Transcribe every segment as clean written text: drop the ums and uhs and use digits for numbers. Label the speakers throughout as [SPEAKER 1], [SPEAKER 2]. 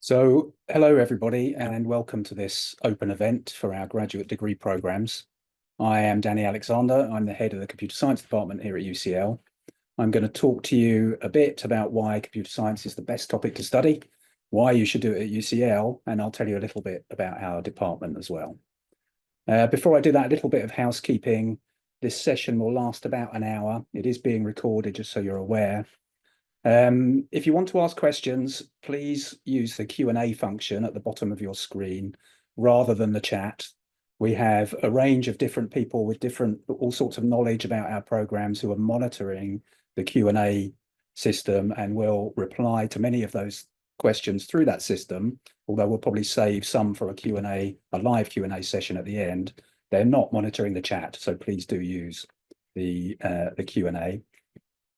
[SPEAKER 1] Hello everybody, and welcome to this open event for our graduate degree programs. I am Danny Alexander. I'm the head of the computer science department here at UCL. I'm going to talk to you a bit about why computer science is the best topic to study, why you should do it at UCL, and I'll tell you a little bit about our department as well. Before I do that, a little bit of housekeeping. This session will last about an hour. It is being recorded, just so you're aware. If you want to ask questions, please use the Q&A function at the bottom of your screen rather than the chat. We have a range of different people with all sorts of knowledge about our programs who are monitoring the Q&A system and will reply to many of those questions through that system, although we'll probably save some for a live Q&A session at the end. They're not monitoring the chat, so please do use the Q&A.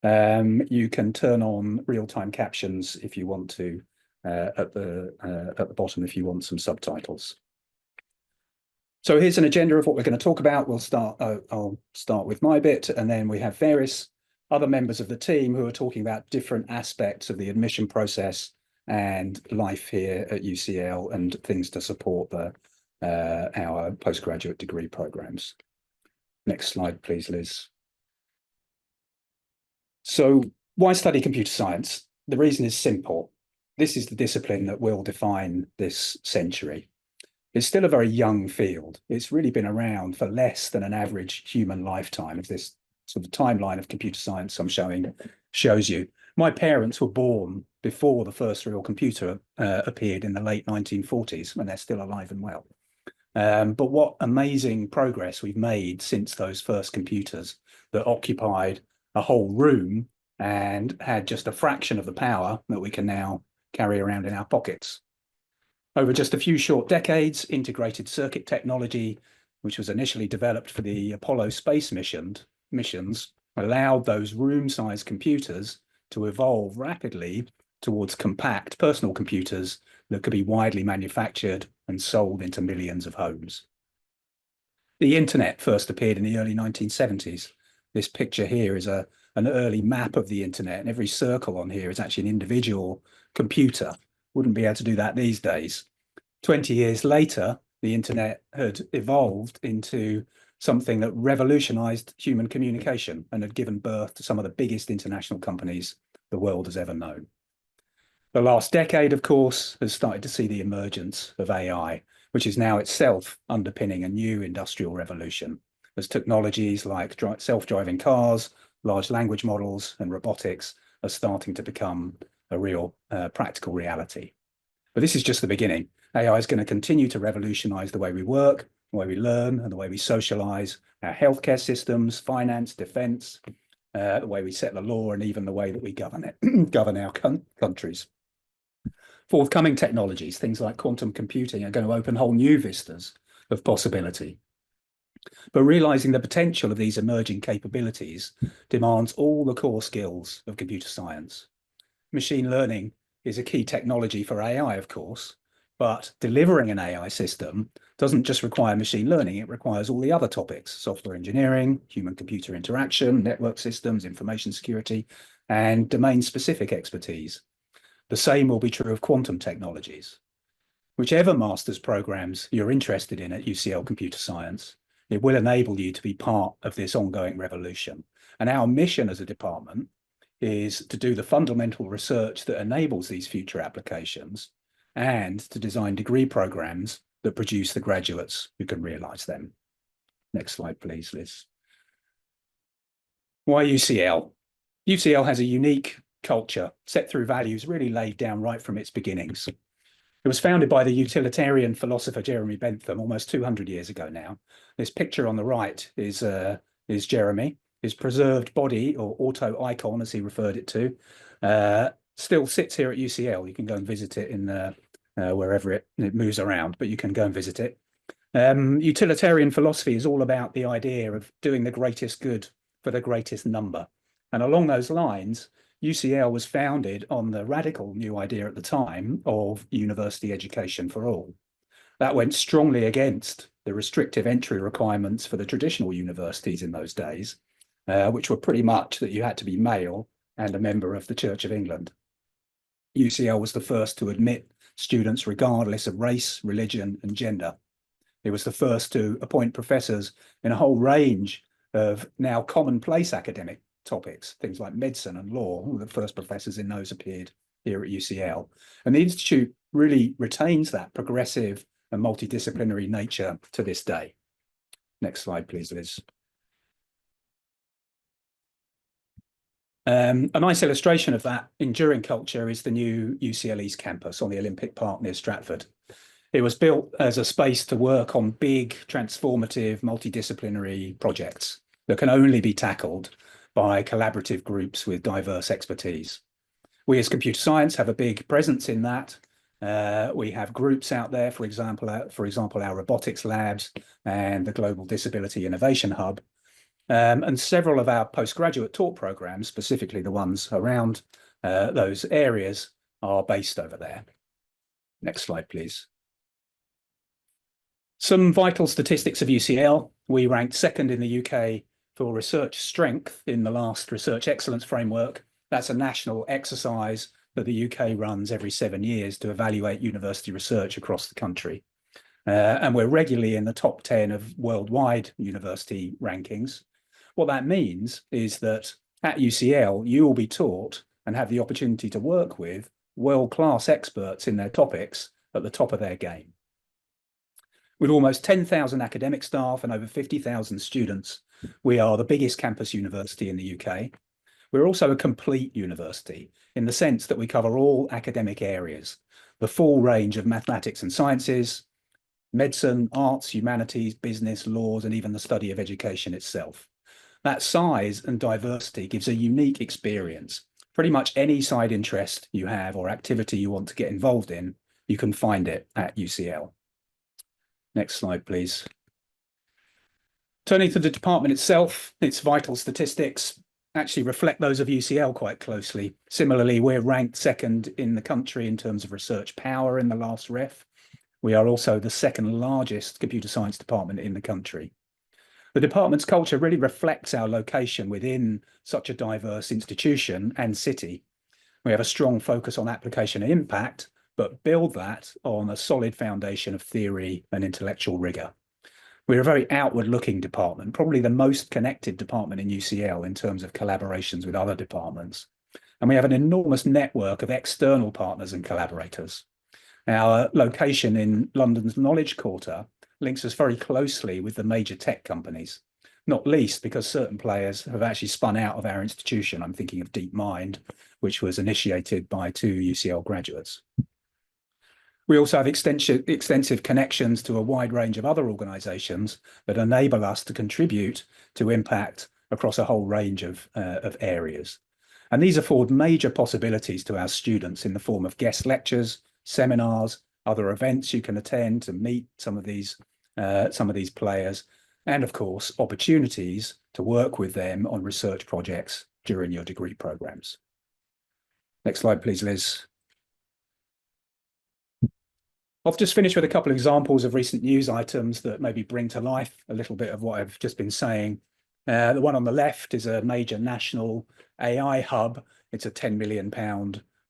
[SPEAKER 1] You can turn on real-time captions if you want to at the bottom if you want some subtitles. So here's an agenda of what we're going to talk about. I'll start with my bit, and then we have various other members of the team who are talking about different aspects of the admission process and life here at UCL and things to support our postgraduate degree programs. Next slide, please, Liz. So why study computer science? The reason is simple. This is the discipline that will define this century. It's still a very young field. It's really been around for less than an average human lifetime, as this sort of timeline of computer science I'm showing shows you. My parents were born before the first real computer appeared in the late 1940s, when they're still alive and well. But what amazing progress we've made since those first computers that occupied a whole room and had just a fraction of the power that we can now carry around in our pockets. Over just a few short decades, integrated circuit technology, which was initially developed for the Apollo space missions, allowed those room-sized computers to evolve rapidly towards compact personal computers that could be widely manufactured and sold into millions of homes. The internet first appeared in the early 1970s. This picture here is an early map of the internet, and every circle on here is actually an individual computer. Wouldn't be able to do that these days. 20 years later, the internet had evolved into something that revolutionized human communication and had given birth to some of the biggest international companies the world has ever known. The last decade, of course, has started to see the emergence of AI, which is now itself underpinning a new industrial revolution, as technologies like self-driving cars, large language models, and robotics are starting to become a real practical reality. But this is just the beginning. AI is going to continue to revolutionize the way we work, the way we learn, and the way we socialize our healthcare systems, finance, defense, the way we set the law, and even the way that we govern our countries. Forthcoming technologies, things like quantum computing, are going to open whole new vistas of possibility. But realizing the potential of these emerging capabilities demands all the core skills of computer science. Machine learning is a key technology for AI, of course, but delivering an AI system doesn't just require machine learning, it requires all the other topics: software engineering, human-computer interaction, network systems, information security, and domain-specific expertise. The same will be true of quantum technologies. Whichever master's programs you're interested in at UCL Computer Science, it will enable you to be part of this ongoing revolution. And our mission as a department is to do the fundamental research that enables these future applications and to design degree programs that produce the graduates who can realize them. Next slide, please, Liz. Why UCL? UCL has a unique culture set through values really laid down right from its beginnings. It was founded by the utilitarian philosopher Jeremy Bentham almost 200 years ago now. This picture on the right is Jeremy. His preserved body, or auto icon as he referred it to, still sits here at UCL. You can go and visit it in wherever it moves around, but you can go and visit it. Utilitarian philosophy is all about the idea of doing the greatest good for the greatest number. And along those lines, UCL was founded on the radical new idea at the time of university education for all. That went strongly against the restrictive entry requirements for the traditional universities in those days, which were pretty much that you had to be male and a member of the Church of England. UCL was the first to admit students regardless of race, religion, and gender. It was the first to appoint professors in a whole range of now commonplace academic topics, things like medicine and law. All the first professors in those appeared here at UCL. And the Institute really retains that progressive and multidisciplinary nature to this day. Next slide, please, Liz. A nice illustration of that enduring culture is the new UCL East campus on the Olympic Park near Stratford. It was built as a space to work on big, transformative, multidisciplinary projects that can only be tackled by collaborative groups with diverse expertise. We as computer science have a big presence in that. We have groups out there, for example, our robotics labs and the Global Disability Innovation Hub. And several of our postgraduate taught programs, specifically the ones around those areas, are based over there. Next slide, please. Some vital statistics of UCL. We ranked second in the UK for research strength in the last Research Excellence Framework. That's a national exercise that the UK runs every 7 years to evaluate university research across the country. And we're regularly in the top 10 of worldwide university rankings. What that means is that at UCL, you will be taught and have the opportunity to work with world-class experts in their topics at the top of their game. With almost 10,000 academic staff and over 50,000 students, we are the biggest campus university in the UK. We're also a complete university in the sense that we cover all academic areas, the full range of mathematics and sciences, medicine, arts, humanities, business, laws, and even the study of education itself. That size and diversity gives a unique experience. Pretty much any side interest you have or activity you want to get involved in, you can find it at UCL. Next slide, please. Turning to the department itself, its vital statistics actually reflect those of UCL quite closely. Similarly, we're ranked second in the country in terms of research power in the last ref. We are also the second largest computer science department in the country. The department's culture really reflects our location within such a diverse institution and city. We have a strong focus on application and impact, but build that on a solid foundation of theory and intellectual rigor. We're a very outward-looking department, probably the most connected department in UCL in terms of collaborations with other departments. And we have an enormous network of external partners and collaborators. Our location in London's Knowledge Quarter links us very closely with the major tech companies, not least because certain players have actually spun out of our institution. I'm thinking of DeepMind, which was initiated by 2 UCL graduates. We also have extensive connections to a wide range of other organisations that enable us to contribute to impact across a whole range of areas. And these afford major possibilities to our students in the form of guest lectures, seminars, other events you can attend to meet some of these players, and of course, opportunities to work with them on research projects during your degree programs. Next slide, please, Liz. I've just finished with a couple of examples of recent news items that maybe bring to life a little bit of what I've just been saying. The one on the left is a major national AI hub. It's a £10 million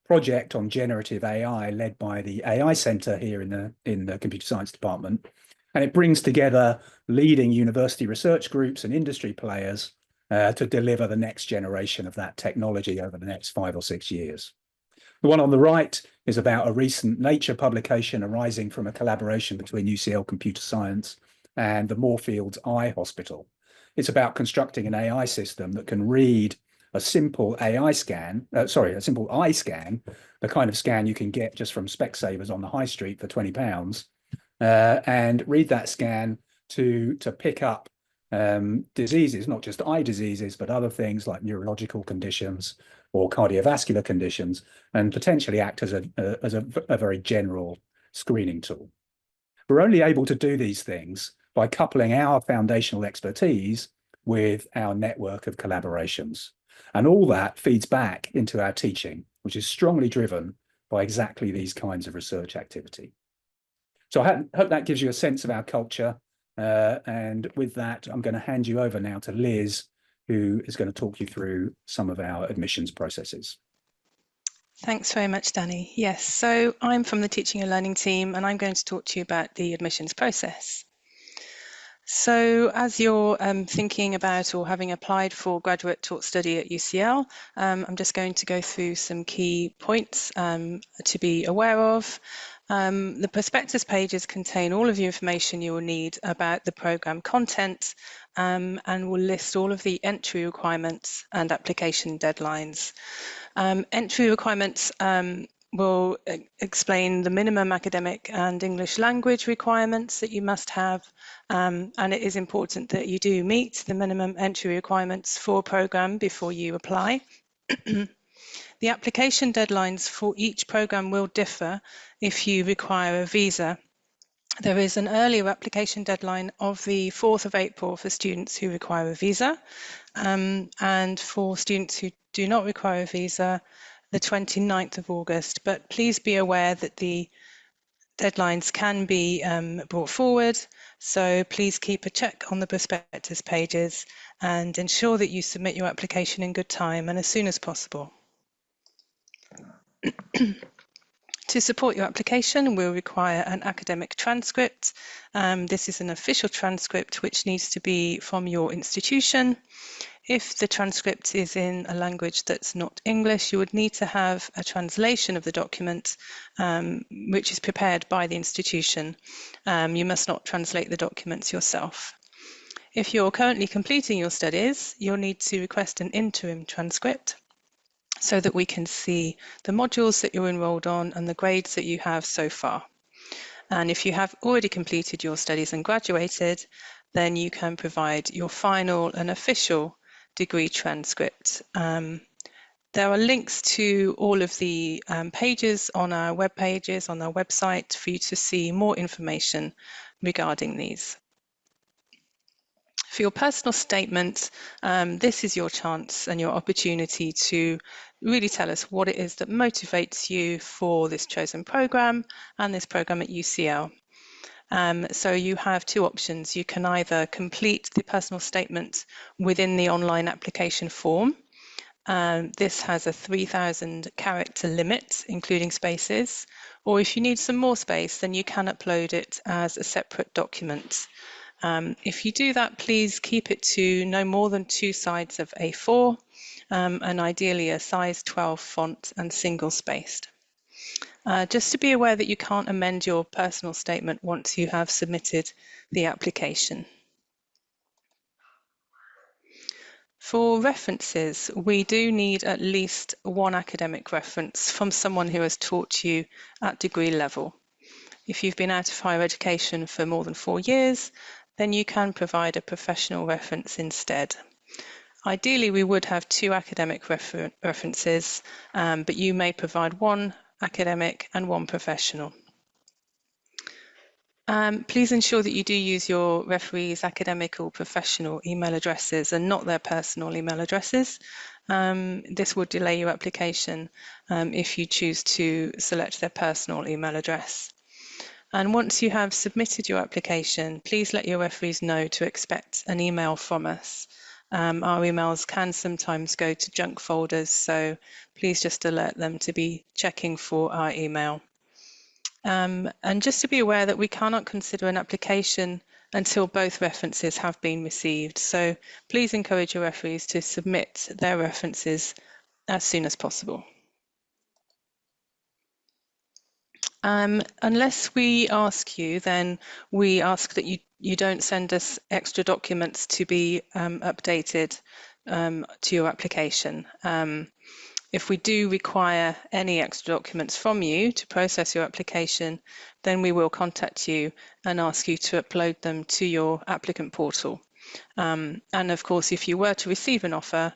[SPEAKER 1] project on generative AI led by the AI Centre here in the Computer Science Department. And it brings together leading university research groups and industry players to deliver the next generation of that technology over the next 5 or 6 years. The one on the right is about a recent Nature publication arising from a collaboration between UCL Computer Science and the Moorfields Eye Hospital. It's about constructing an AI system that can read a simple eye scan, the kind of scan you can get just from Specsavers on the high street for £20, and read that scan to pick up diseases, not just eye diseases, but other things like neurological conditions or cardiovascular conditions, and potentially act as a very general screening tool. We're only able to do these things by coupling our foundational expertise with our network of collaborations. And all that feeds back into our teaching, which is strongly driven by exactly these kinds of research activity. So I hope that gives you a sense of our culture. And with that, I'm going to hand you over now to Liz, who is going to talk you through some of our admissions processes.
[SPEAKER 2] Thanks very much, Danny. Yes, so I'm from the Teaching and Learning team, and I'm going to talk to you about the admissions process. So as you're thinking about or having applied for graduate taught study at UCL, I'm just going to go through some key points to be aware of. The prospectus pages contain all of the information you will need about the programme content and will list all of the entry requirements and application deadlines. Entry requirements will explain the minimum academic and English language requirements that you must have, and it is important that you do meet the minimum entry requirements for a programme before you apply. The application deadlines for each programme will differ if you require a visa. There is an earlier application deadline of the 4th of April for students who require a visa, and for students who do not require a visa, the 29th of August. But please be aware that the deadlines can be brought forward, so please keep a check on the prospectus pages and ensure that you submit your application in good time and as soon as possible. To support your application, we'll require an academic transcript. This is an official transcript which needs to be from your institution. If the transcript is in a language that's not English, you would need to have a translation of the document, which is prepared by the institution. You must not translate the documents yourself. If you're currently completing your studies, you'll need to request an interim transcript so that we can see the modules that you're enrolled on and the grades that you have so far. And if you have already completed your studies and graduated, then you can provide your final and official degree transcript. There are links to all of the pages on our web pages, on our website, for you to see more information regarding these. For your personal statement, this is your chance and your opportunity to really tell us what it is that motivates you for this chosen programme and this programme at UCL. So you have two options. You can either complete the personal statement within the online application form. This has a 3,000 character limit, including spaces, or if you need some more space, then you can upload it as a separate document. If you do that, please keep it to no more than 2 sides of A4, and ideally a size 12 font and single spaced. Just to be aware that you can't amend your personal statement once you have submitted the application. For references, we do need at least one academic reference from someone who has taught you at degree level. If you've been out of higher education for more than 4 years, then you can provide a professional reference instead. Ideally, we would have 2 academic references, but you may provide 1 academic and 1 professional. Please ensure that you do use your referees' academic or professional email addresses and not their personal email addresses. This will delay your application if you choose to select their personal email address. And once you have submitted your application, please let your referees know to expect an email from us. Our emails can sometimes go to junk folders, so please just alert them to be checking for our email. And just to be aware that we cannot consider an application until both references have been received. So please encourage your referees to submit their references as soon as possible. Unless we ask you, then we ask that you don't send us extra documents to be updated to your application. If we do require any extra documents from you to process your application, then we will contact you and ask you to upload them to your applicant portal. And of course, if you were to receive an offer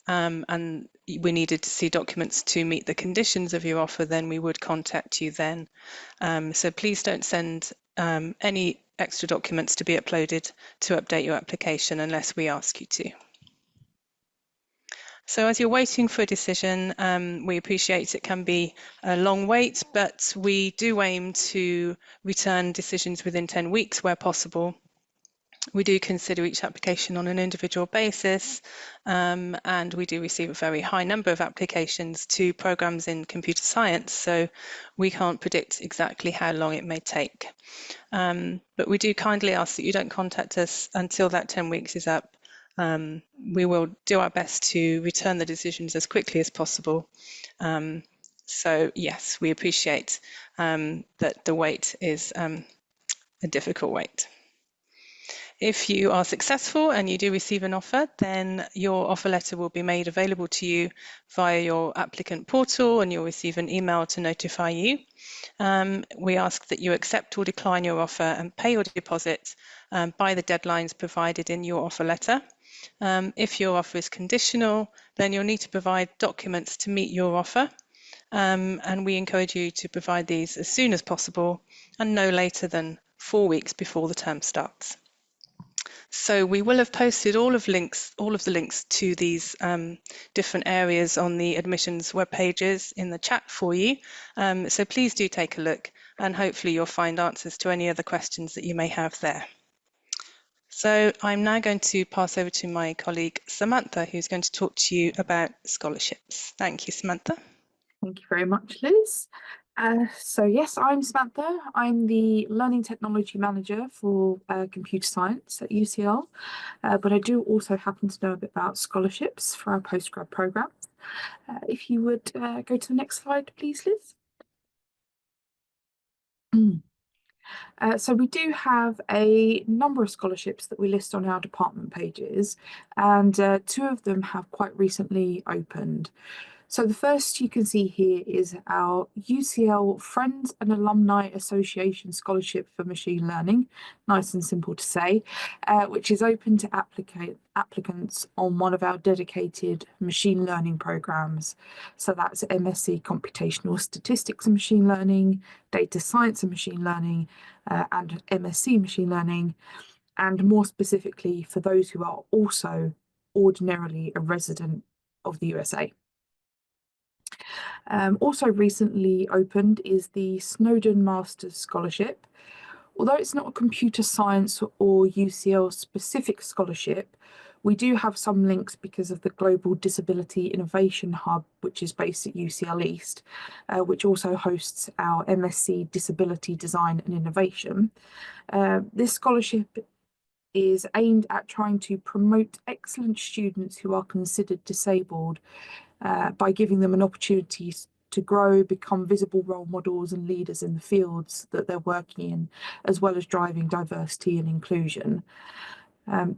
[SPEAKER 2] and we needed to see documents to meet the conditions of your offer, then we would contact you then. So please don't send any extra documents to be uploaded to update your application unless we ask you to. So as you're waiting for a decision, we appreciate it can be a long wait, but we do aim to return decisions within 10 weeks where possible. We do consider each application on an individual basis, and we do receive a very high number of applications to programs in computer science, so we can't predict exactly how long it may take. But we do kindly ask that you don't contact us until that 10 weeks is up. We will do our best to return the decisions as quickly as possible. So yes, we appreciate that the wait is a difficult wait. If you are successful and you do receive an offer, then your offer letter will be made available to you via your applicant portal, and you'll receive an email to notify you. We ask that you accept or decline your offer and pay your deposit by the deadlines provided in your offer letter. If your offer is conditional, then you'll need to provide documents to meet your offer. And we encourage you to provide these as soon as possible and no later than 4 weeks before the term starts. So we will have posted all of the links to these different areas on the admissions web pages in the chat for you. So please do take a look, and hopefully you'll find answers to any other questions that you may have there. So I'm now going to pass over to my colleague Samantha, who's going to talk to you about scholarships. Thank you, Samantha.
[SPEAKER 3] Thank you very much, Liz. So yes, I'm Samantha. I'm the Learning Technology Manager for Computer Science at UCL, but I do also happen to know a bit about scholarships for our postgrad programme. If you would go to the next slide, please, Liz. So we do have a number of scholarships that we list on our department pages, and 2 of them have quite recently opened. So the first you can see here is our UCL Friends and Alumni Association Scholarship for Machine Learning, nice and simple to say, which is open to applicants on one of our dedicated machine learning programs. So that's MSc Computational Statistics and Machine Learning, Data Science and Machine Learning, and MSc Machine Learning, and more specifically for those who are also ordinarily a resident of the USA. Also recently opened is the Snowden Masters Scholarship. Although it's not a computer science or UCL specific scholarship, we do have some links because of the Global Disability Innovation Hub, which is based at UCL East, which also hosts our MSc Disability Design and Innovation. This scholarship is aimed at trying to promote excellent students who are considered disabled by giving them an opportunity to grow, become visible role models and leaders in the fields that they're working in, as well as driving diversity and inclusion.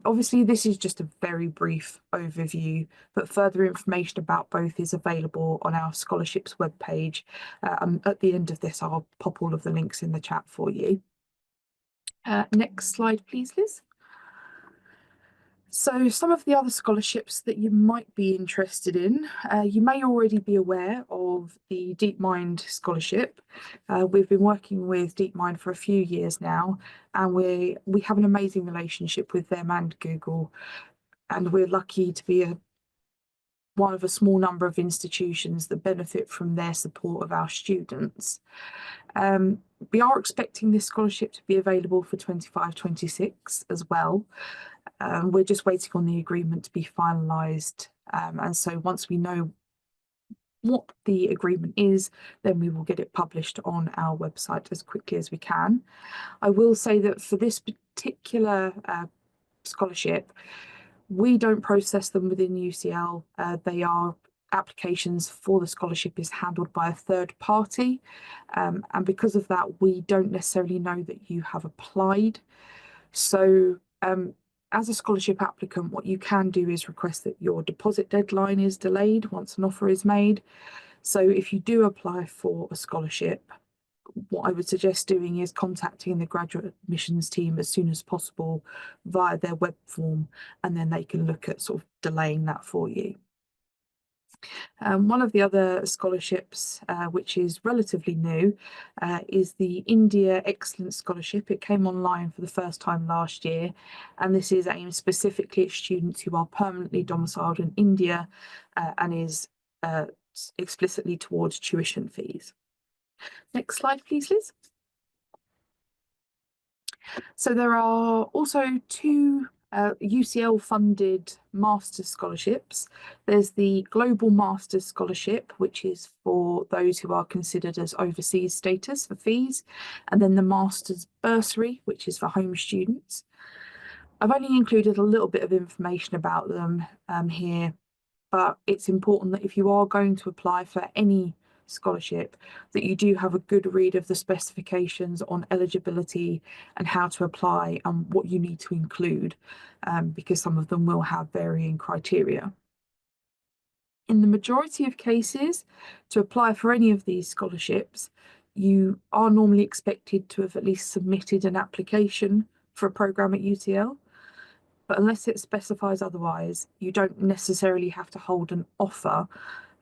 [SPEAKER 3] Obviously, this is just a very brief overview, but further information about both is available on our scholarships webpage. At the end of this, I'll pop all of the links in the chat for you. Next slide, please, Liz. So some of the other scholarships that you might be interested in, you may already be aware of the DeepMind scholarship. We've been working with DeepMind for a few years now, and we have an amazing relationship with them and Google, and we're lucky to be one of a small number of institutions that benefit from their support of our students. We are expecting this scholarship to be available for 25-26 as well. We're just waiting on the agreement to be finalised, and so once we know what the agreement is, then we will get it published on our website as quickly as we can. I will say that for this particular scholarship, we don't process them within UCL. They are applications for the scholarship is handled by a third party, and because of that, we don't necessarily know that you have applied. So as a scholarship applicant, what you can do is request that your deposit deadline is delayed once an offer is made. So if you do apply for a scholarship, what I would suggest doing is contacting the graduate admissions team as soon as possible via their web form, and then they can look at sort of delaying that for you. One of the other scholarships, which is relatively new, is the India Excellence Scholarship. It came online for the first time last year, and this is aimed specifically at students who are permanently domiciled in India and is explicitly towards tuition fees. Next slide, please, Liz. So there are also two UCL funded master's scholarships. There's the Global Master's Scholarship, which is for those who are considered as overseas status for fees, and then the Master's Bursary, which is for home students. I've only included a little bit of information about them here, but it's important that if you are going to apply for any scholarship, that you do have a good read of the specifications on eligibility and how to apply and what you need to include, because some of them will have varying criteria. In the majority of cases, to apply for any of these scholarships, you are normally expected to have at least submitted an application for a programme at UCL. But unless it specifies otherwise, you don't necessarily have to hold an offer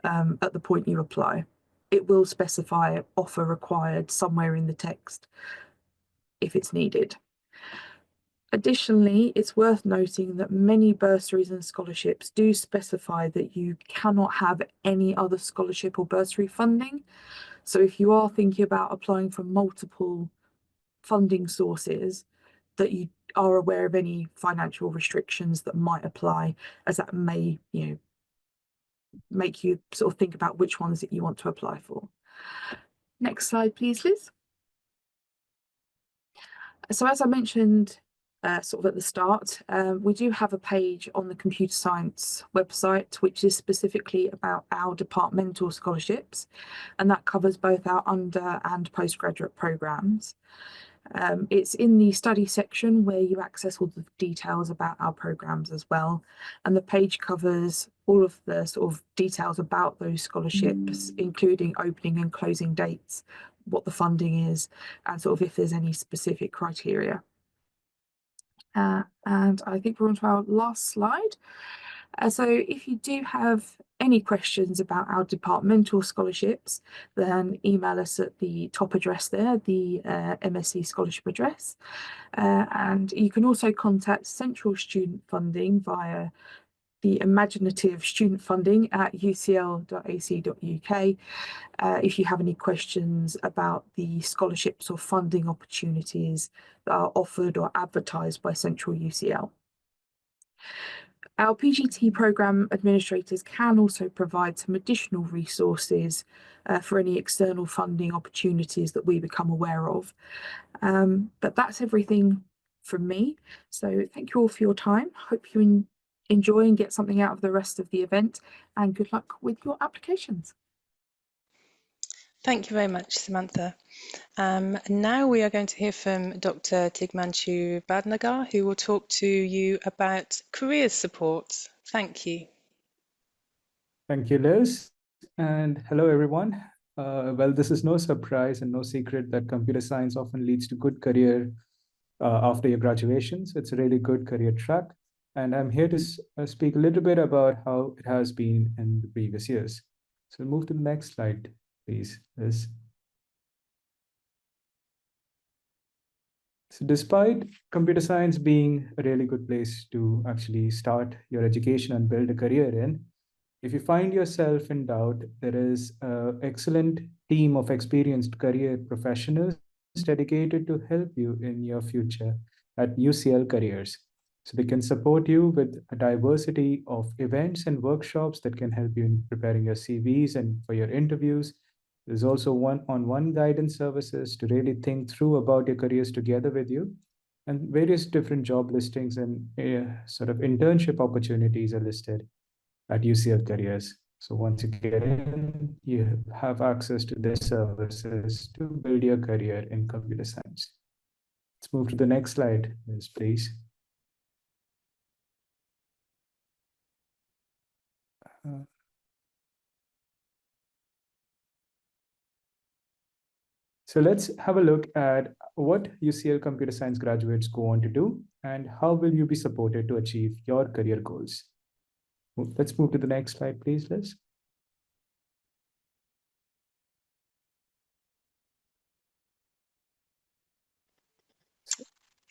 [SPEAKER 3] at the point you apply. It will specify offer required somewhere in the text if it's needed. Additionally, it's worth noting that many bursaries and scholarships do specify that you cannot have any other scholarship or bursary funding. So if you are thinking about applying for multiple funding sources, that you are aware of any financial restrictions that might apply, as that may, make you sort of think about which ones that you want to apply for. Next slide, please, Liz. So as I mentioned sort of at the start, we do have a page on the computer science website, which is specifically about our departmental scholarships, and that covers both our under and postgraduate programs. It's in the study section where you access all the details about our programs as well. And the page covers all of the sort of details about those scholarships, including opening and closing dates, what the funding is, and sort of if there's any specific criteria. And I think we're on to our last slide. So if you do have any questions about our departmental scholarships, then email us at the top address there, the MSc scholarship address. And you can also contact Central Student Funding via the imaginative student funding at ucl.ac.uk if you have any questions about the scholarships or funding opportunities that are offered or advertised by Central UCL. Our PGT programme administrators can also provide some additional resources for any external funding opportunities that we become aware of. But that's everything from me. So thank you all for your time. Hope you enjoy and get something out of the rest of the event, and good luck with your applications.
[SPEAKER 2] Thank you very much, Samantha. Now we are going to hear from Dr. Tigmanshu Badnagar, who will talk to you about careers support. Thank you.
[SPEAKER 4] Thank you, Liz. And hello, everyone. Well, this is no surprise and no secret that computer science often leads to good career after your graduation. So it's a really good career track. And I'm here to speak a little bit about how it has been in the previous years. So move to the next slide, please, Liz. So despite computer science being a really good place to actually start your education and build a career in, if you find yourself in doubt, there is an excellent team of experienced career professionals dedicated to help you in your future at UCL Careers. So they can support you with a diversity of events and workshops that can help you in preparing your CVs and for your interviews. There's also one-on-one guidance services to really think through about your careers together with you. And various different job listings and sort of internship opportunities are listed at UCL Careers. So once you get in, you have access to these services to build your career in computer science. Let's move to the next slide, please. So let's have a look at what UCL computer science graduates go on to do and how will you be supported to achieve your career goals. Let's move to the next slide, please, Liz.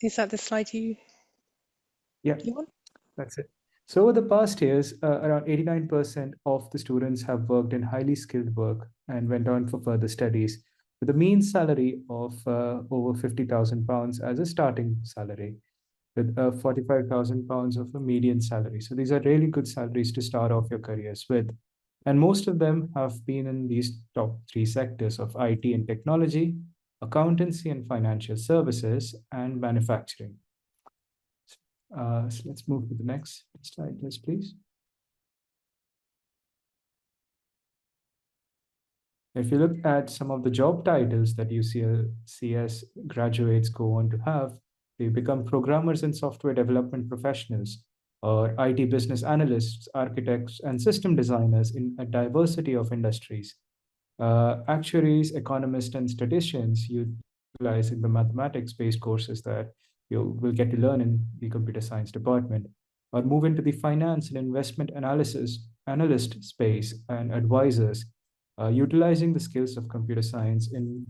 [SPEAKER 2] Is that the slide you want?
[SPEAKER 4] That's it. So over the past years, around 89% of the students have worked in highly skilled work and went on for further studies. with a mean salary of over £50,000 as a starting salary, with £45,000 of a median salary. So these are really good salaries to start off your careers with. And most of them have been in these top three sectors of IT and technology, accountancy and financial services, and manufacturing. So let's move to the next slide, please. If you look at some of the job titles that UCL CS graduates go on to have, they become programmers and software development professionals, or IT business analysts, architects, and system designers in a diversity of industries. Actuaries, economists, and statisticians utilizing the mathematics-based courses that you will get to learn in the computer science department, or move into the finance and investment analyst space and advisors, utilizing the skills of computer science in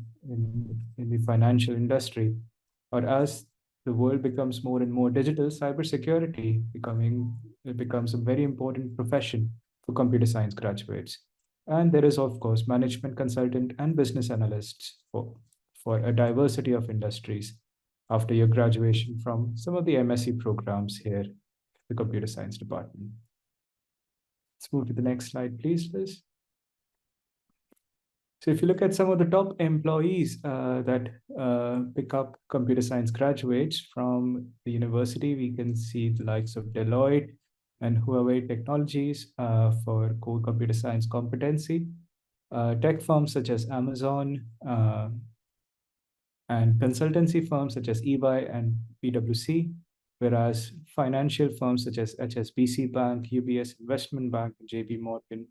[SPEAKER 4] the financial industry, or as the world becomes more and more digital, cybersecurity becomes a very important profession for computer science graduates. And there is, of course, management consultant and business analysts for a diversity of industries after your graduation from some of the MSc programs here, the computer science department. Let's move to the next slide, please, Liz. So if you look at some of the top employees that pick up computer science graduates from the university, we can see the likes of Deloitte and Huawei Technologies for core computer science competency, tech firms such as Amazon, and consultancy firms such as EY and PwC, whereas financial firms such as HSBC Bank, UBS Investment Bank, and JP Morgan,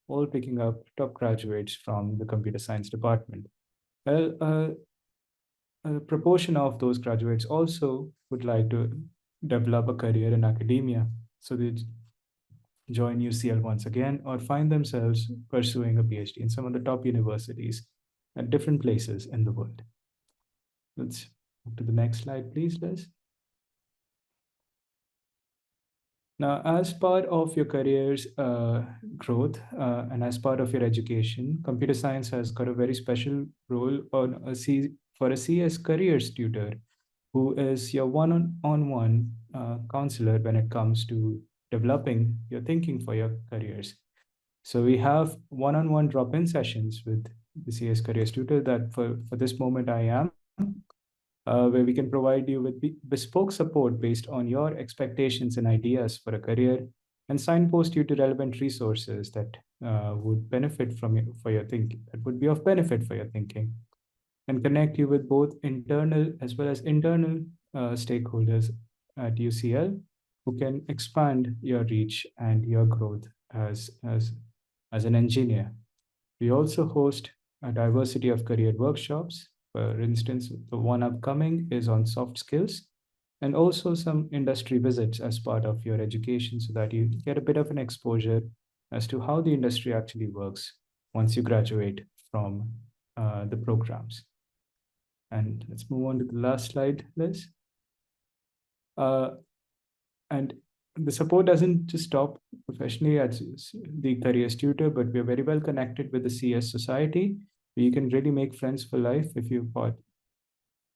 [SPEAKER 4] all picking up top graduates from the computer science department. Well, a proportion of those graduates also would like to develop a career in academia. So they join UCL once again, or find themselves pursuing a PhD in some of the top universities at different places in the world. Let's move to the next slide, please, Liz. Now, as part of your career's growth and as part of your education, computer science has got a very special role for a CS careers tutor, who is your one-on-one counselor when it comes to developing your thinking for your careers. So we have one-on-one drop-in sessions with the CS careers tutor that for this moment I am, where we can provide you with bespoke support based on your expectations and ideas for a career, and signpost you to relevant resources that would benefit for your thinking, that would be of benefit for your thinking, and connect you with both internal as well as internal stakeholders at UCL who can expand your reach and your growth as an engineer. We also host a diversity of career workshops. For instance, the one upcoming is on soft skills, and also some industry visits as part of your education so that you get a bit of an exposure as to how the industry actually works once you graduate from the programs. And let's move on to the last slide, Liz. And the support doesn't just stop professionally as the careers tutor, but we're very well connected with the CS Society. You can really make friends for life if you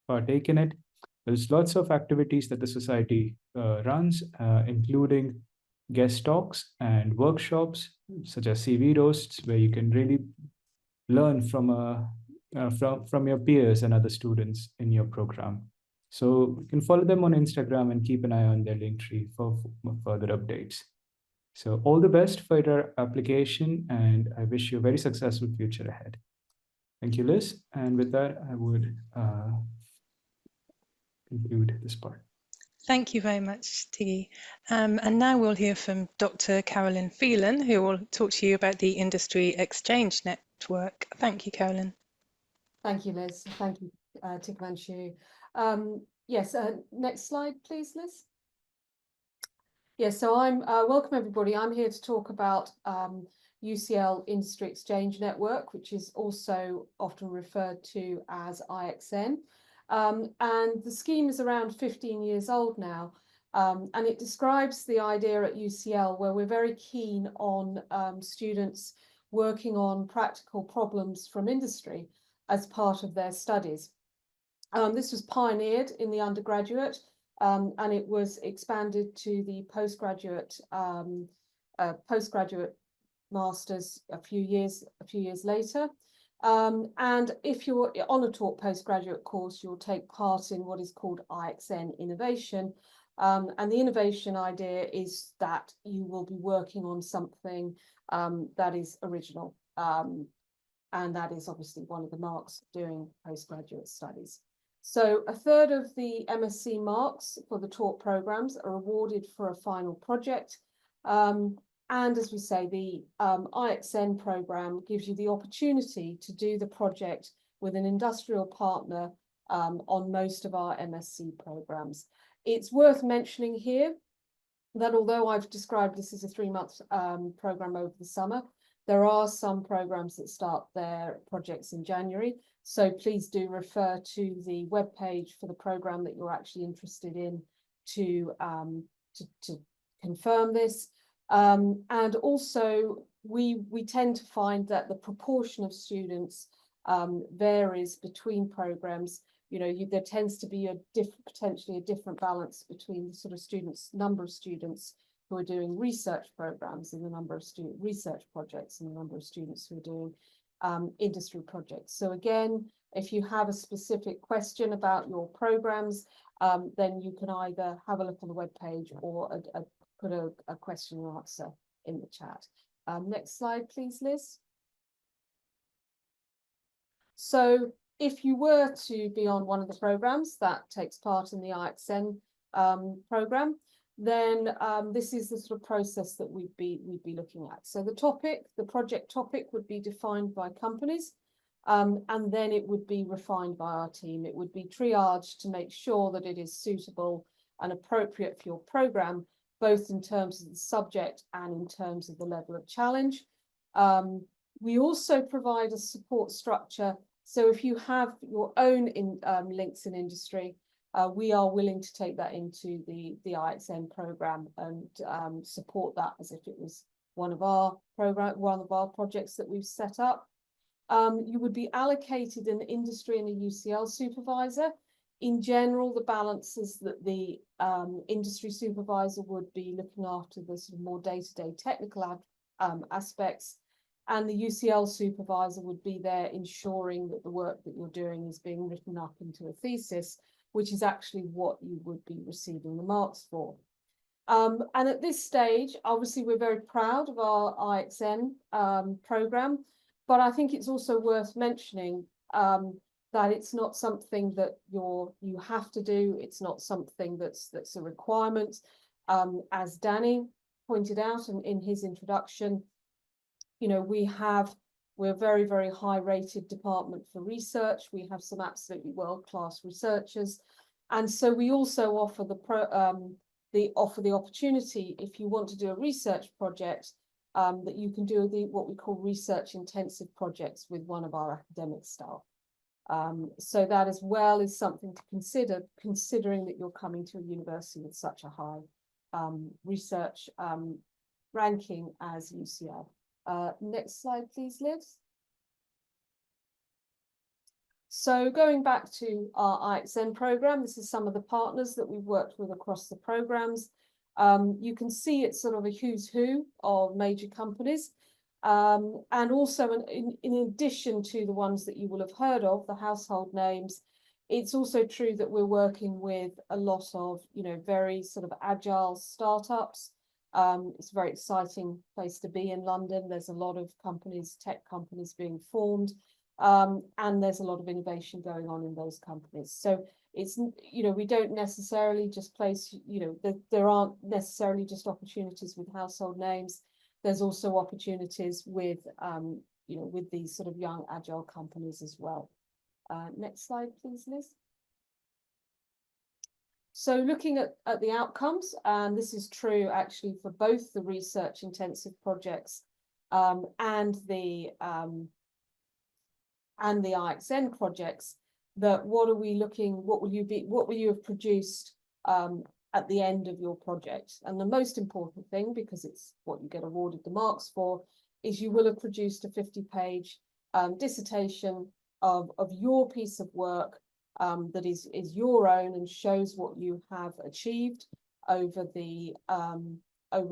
[SPEAKER 4] partake in it. There's lots of activities that the society runs, including guest talks and workshops, such as CV roasts, where you can really learn from your peers and other students in your program. So you can follow them on Instagram and keep an eye on their link tree for further updates. So all the best for your application, and I wish you a very successful future ahead. Thank you, Liz. And with that, I would conclude this part.
[SPEAKER 2] Thank you very much, Tiggy. And now we'll hear from Dr. Carolyn Phelan, who will talk to you about the Industry Exchange Network. Thank you, Carolyn.
[SPEAKER 5] Thank you, Liz. Thank you, Tigmanshu. Yes, next slide, please, Liz. Yes, so welcome everybody. I'm here to talk about UCL Industry Exchange Network, which is also often referred to as IXN. And the scheme is around 15 years old now, and it describes the idea at UCL where we're very keen on students working on practical problems from industry. as part of their studies. This was pioneered in the undergraduate, and it was expanded to the postgraduate masters a few years later. And if you're on a taught postgraduate course, you'll take part in what is called IXN Innovation. And the innovation idea is that you will be working on something that is original. And that is obviously one of the marks of doing postgraduate studies. So a third of the MSc marks for the taught programs are awarded for a final project. And as we say, the IXN program gives you the opportunity to do the project with an industrial partner on most of our MSc programs. It's worth mentioning here that although I've described this as a 3-month program over the summer, there are some programs that start their projects in January. So please do refer to the webpage for the program that you're actually interested in to confirm this. And also, we tend to find that the proportion of students varies between programs. You know, there tends to be potentially a different balance between the sort of number of students who are doing research programs and the number of research projects and the number of students who are doing industry projects. So again, if you have a specific question about your programs, then you can either have a look on the webpage or put a question and answer in the chat. Next slide, please, Liz. So if you were to be on one of the programs that takes part in the IXN program, then this is the sort of process that we'd be looking at. So the project topic would be defined by companies, and then it would be refined by our team. It would be triaged to make sure that it is suitable and appropriate for your program, both in terms of the subject and in terms of the level of challenge. We also provide a support structure. So if you have your own links in industry, we are willing to take that into the IXN program and support that as if it was one of our projects that we've set up. You would be allocated an industry and a UCL supervisor. In general, the balance is that the industry supervisor would be looking after the sort of more day-to-day technical aspects, and the UCL supervisor would be there ensuring that the work that you're doing is being written up into a thesis, which is actually what you would be receiving the marks for. And at this stage, obviously, we're very proud of our IXN program, but I think it's also worth mentioning that it's not something that you have to do. It's not something that's a requirement. As Danny pointed out in his introduction, you know, we're a very, very high rated department for research. We have some absolutely world-class researchers. And so we also offer the opportunity, if you want to do a research project, that you can do what we call research intensive projects with one of our academic staff. So that as well is something to consider, considering that you're coming to a university with such a high research ranking as UCL. Next slide, please, Liz. So going back to our IXN program, this is some of the partners that we've worked with across the programs. You can see it's sort of a who's who of major companies. And also in addition to the ones that you will have heard of, the household names, it's also true that we're working with a lot of, you know, very sort of agile startups. It's a very exciting place to be in London. There's a lot of companies, tech companies being formed, and there's a lot of innovation going on in those companies. So it's, you know, we don't necessarily just place, you know, there aren't necessarily just opportunities with household names. There's also opportunities with, you know, with these sort of young agile companies as well. Next slide, please, Liz. So looking at the outcomes, and this is true actually for both the research intensive projects and the IXN projects, that what will you have produced at the end of your project? And the most important thing, because it's what you get awarded the marks for, is you will have produced a 50-page dissertation of your piece of work that is your own and shows what you have achieved over the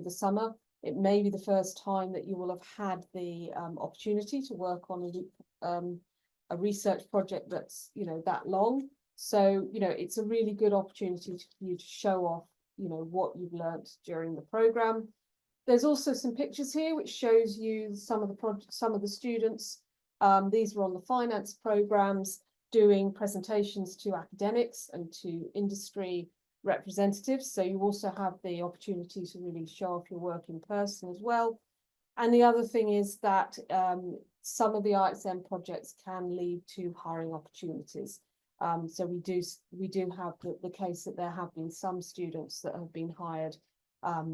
[SPEAKER 5] summer. It may be the first time that you will have had the opportunity to work on a research project that's, you know, that long. So, you know, it's a really good opportunity for you to show off, you know, what you've learned during the program. There's also some pictures here which shows you some of the students. These were on the finance programs doing presentations to academics and to industry representatives. So you also have the opportunity to really show off your work in person as well. And the other thing is that some of the IXM projects can lead to hiring opportunities. So we do have the case that there have been some students that have been hired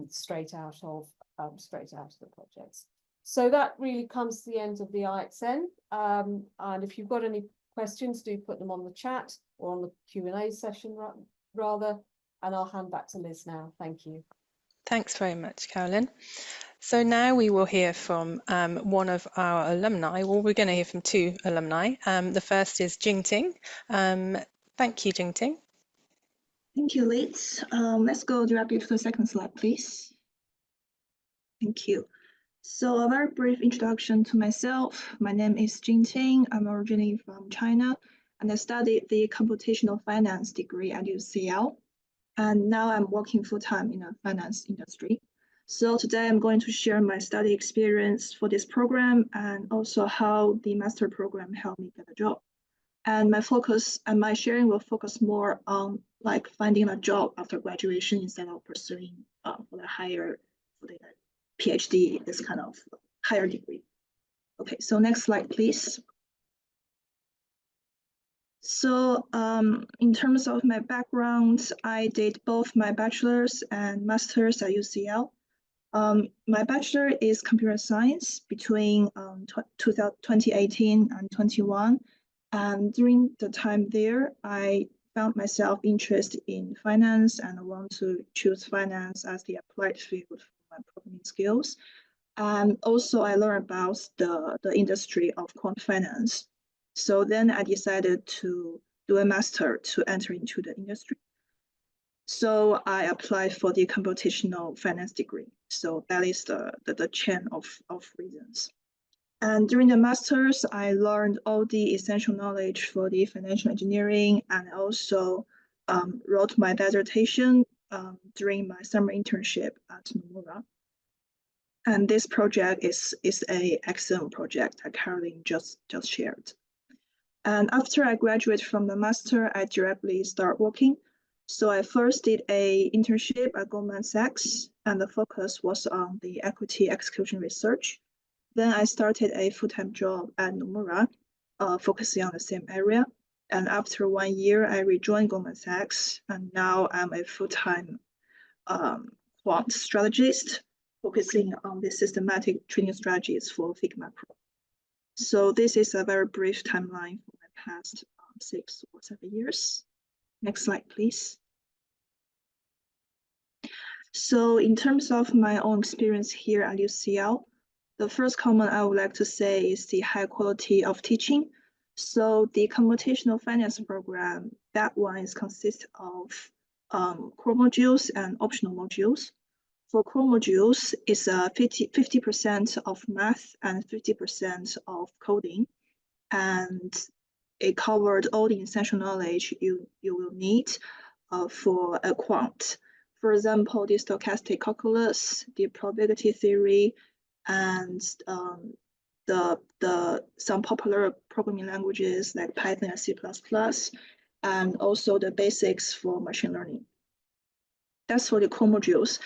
[SPEAKER 5] straight out of the projects. So that really comes to the end of the IXN. And if you've got any questions, do put them on the chat or on the Q&A session rather. And I'll hand back to Liz now. Thank you.
[SPEAKER 2] Thanks very much, Carolyn. So now we will hear from one of our alumni. Well, we're going to hear from two alumni. The first is Jingting. Thank you, Jingting.
[SPEAKER 6] Thank you, Liz. Let's go directly to the second slide, please. Thank you. So a very brief introduction to myself. My name is Jingting. I'm originally from China, and I studied the computational finance degree at UCL. And now I'm working full-time in the finance industry. So today I'm going to share my study experience for this program and also how the master program helped me get a job. And my focus and my sharing will focus more on like finding a job after graduation instead of pursuing for the PhD, this kind of higher degree. Okay, so next slide, please. So in terms of my background, I did both my bachelor's and master's at UCL. My bachelor is computer science between 2018 and 21. And during the time there, I found myself interested in finance and I want to choose finance as the applied field for my programming skills. And also I learned about the industry of quant finance. So then I decided to do a master to enter into the industry. So I applied for the computational finance degree. So that is the chain of reasons. And during the master's, I learned all the essential knowledge for the financial engineering and also wrote my dissertation during my summer internship at Nomura. And this project is an excellent project that Caroline just shared. And after I graduated from the master, I directly start working. So I first did an internship at Goldman Sachs, and the focus was on the equity execution research. Then I started a full-time job at Nomura, focusing on the same area. And after 1 year, I rejoined Goldman Sachs, and now I'm a full-time quant strategist, focusing on the systematic trading strategies for Figma Pro. So this is a very brief timeline for my past 6 or 7 years. Next slide, please. So in terms of my own experience here at UCL, the first comment I would like to say is the high quality of teaching. So the computational finance program, that one consists of core modules and optional modules. For core modules, it's 50% of math and 50% of coding. And it covered all the essential knowledge you will need for a quant. For example, the stochastic calculus, the probability theory, and some popular programming languages like Python and C++, and also the basics for machine learning. That's for the core modules.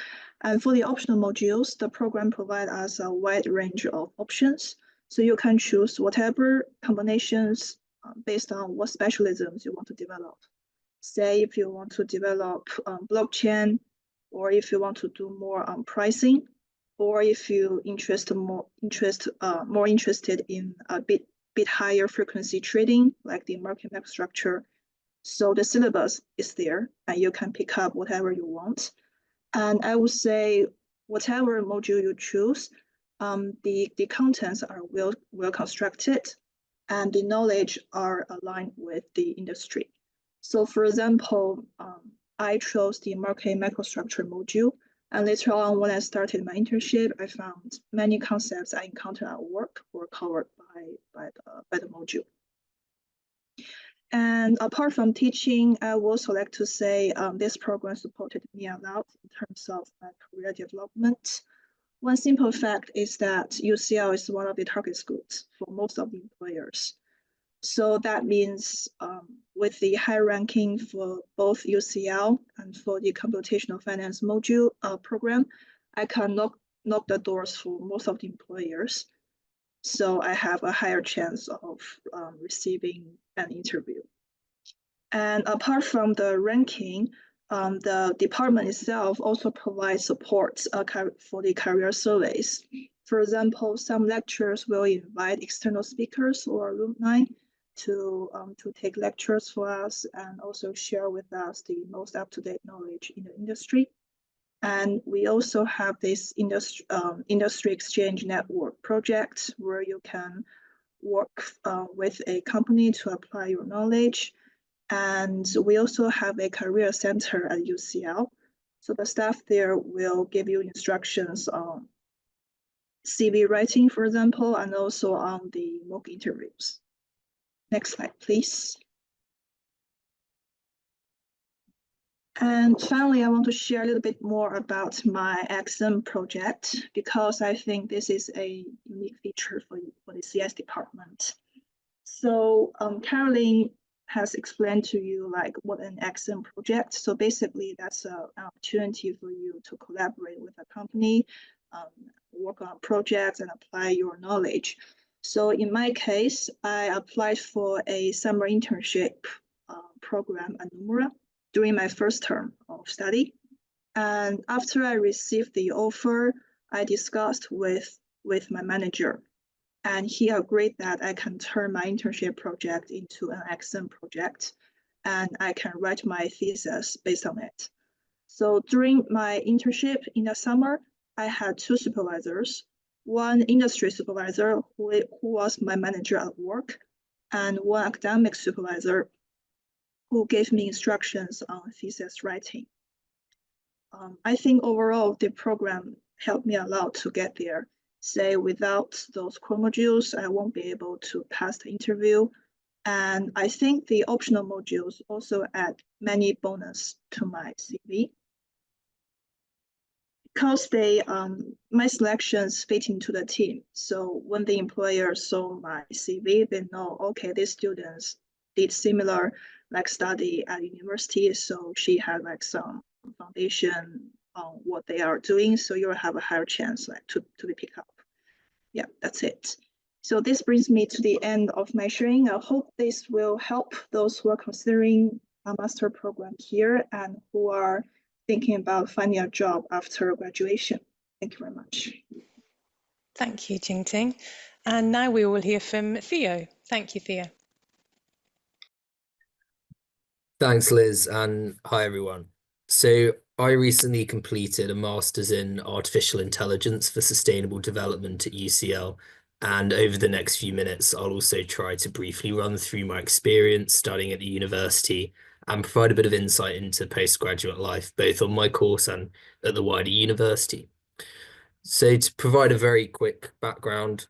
[SPEAKER 6] And for the optional modules, the program provides us a wide range of options. So you can choose whatever combinations based on what specialisms you want to develop. Say if you want to develop blockchain, or if you want to do more on pricing, or if you're more interested in a bit higher frequency trading, like the market map structure. So the syllabus is there, and you can pick up whatever you want. And I would say whatever module you choose, the contents are well constructed, and the knowledge are aligned with the industry. So for example, I chose the market microstructure module. And later on, when I started my internship, I found many concepts I encountered at work were covered by the module. And apart from teaching, I would also like to say this program supported me a lot in terms of my career development. One simple fact is that UCL is one of the target schools for most of the employers. So that means with the high ranking for both UCL and for the computational finance module program, I can knock the doors for most of the employers. So I have a higher chance of receiving an interview. And apart from the ranking, the department itself also provides support for the career surveys. For example, some lecturers will invite external speakers or alumni to take lectures for us and also share with us the most up-to-date knowledge in the industry. And we also have this industry exchange network project where you can work with a company to apply your knowledge. And we also have a career center at UCL. So the staff there will give you instructions on CV writing, for example, and also on the mock interviews. Next slide, please. And finally, I want to share a little bit more about my XM project, because I think this is a unique feature for the CS department. So Caroline has explained to you like what an XM project. So basically that's an opportunity for you to collaborate with a company, work on projects and apply your knowledge. So in my case, I applied for a summer internship program at Nomura during my first term of study. And after I received the offer, I discussed with my manager. And he agreed that I can turn my internship project into an XM project, and I can write my thesis based on it. So during my internship in the summer, I had two supervisors, one industry supervisor who was my manager at work, and one academic supervisor who gave me instructions on thesis writing. I think overall the program helped me a lot to get there. Say without those core modules, I won't be able to pass the interview. And I think the optional modules also add many bonus to my CV. Because my selections fit into the team. So when the employer saw my CV, they know, okay, these students did similar like study at university. So she had like some foundation on what they are doing. So you'll have a higher chance like to be picked up. Yeah, that's it. So this brings me to the end of my sharing. I hope this will help those who are considering a master program here and who are thinking about finding a job after graduation. Thank you very much.
[SPEAKER 2] Thank you, Jingting. And now we will hear from Theo. Thank you, Theo.
[SPEAKER 7] Thanks, Liz, and hi, everyone. So I recently completed a master's in artificial intelligence for sustainable development at UCL. And over the next few minutes, I'll also try to briefly run through my experience studying at the university and provide a bit of insight into postgraduate life, both on my course and at the wider university. So to provide a very quick background